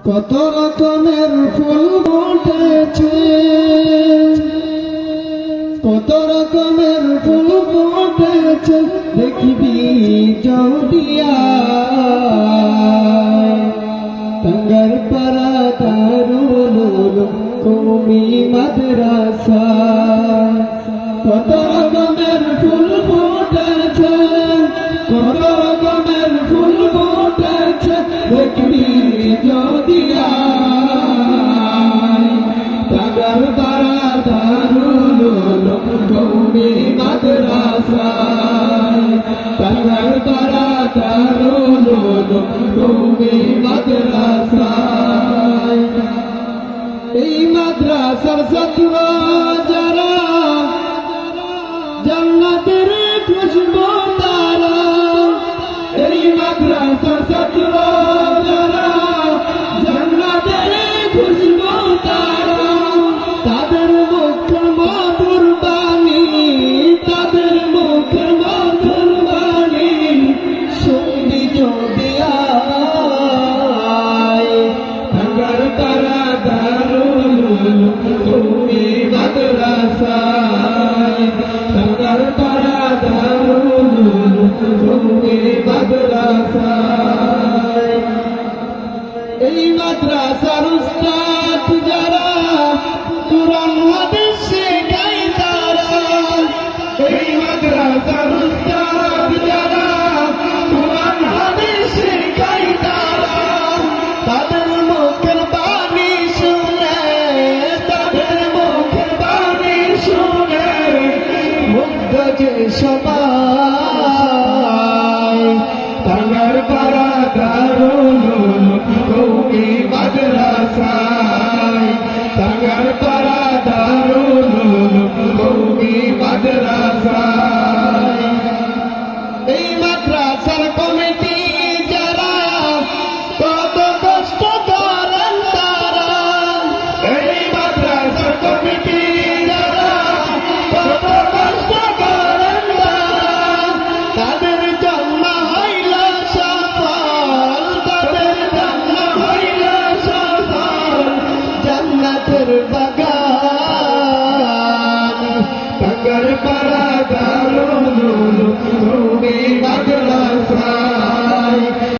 কত রকমের ফুল ফুটেছে, কত রকমের ফুল ফুটেছে, দেখবি জৌদিয়া টাঙ্গার পাড়া দারুল উলুম কওমি মাদ্রাসা। কত রকমের ফুল ফুটেছে, কত রকমের ফুল ফুটেছে, দেখবি জৌদিয়া টাঙ্গার পাড়া দারুল উলুম কওমি মাদ্রাসা। টাঙ্গার পাড়া দারুল উলুম কওমি মাদ্রাসা। এই মাদ্রাসার ছাত্র যারা জান্নাতের খুশবু তারা, এই মাদ্রাসার ছাত্র যারা জান্নাতের খুশবু তারা, তাদের মুখের মধুর বাণী, তাদের মুখের মধুর বাণী শুনবি যদি আয়। টাঙ্গার পাড়া দারুল উলুম কওমি মাদ্রাসা। টাঙ্গার পাড়া দারুল উলুম কওমি মাদ্রাসা। এই মাদ্রাসার উস্তাদ যারা কুরআন হাদিস শেখায় তারা, এই মাদ্রাসার উস্তাদ যারা কুরআন হাদিস শেখায় তারা, তাদের মুখের বাণী শুনে, তাদের মুখের বাণী শুনে মুগ্ধ যে সবাই। টাঙ্গার পাড়া দারুল উলুম কওমি মাদ্রাসা। টাঙ্গার পাড়া দারুল উলুম কওমি মাদ্রাসা। এই মাদ্রাসার কমিটি যারা কত কষ্ট করেন তারা, এই মাদ্রাসার কমিটি যারা কত কষ্ট করেন তারা, তাদের জন্ম হইল সফল, তাদের জন্ম হইল সফল জান্নাতের বাগান। টাঙ্গার পাড়া দারুল উলুম কওমি মাদ্রাসা।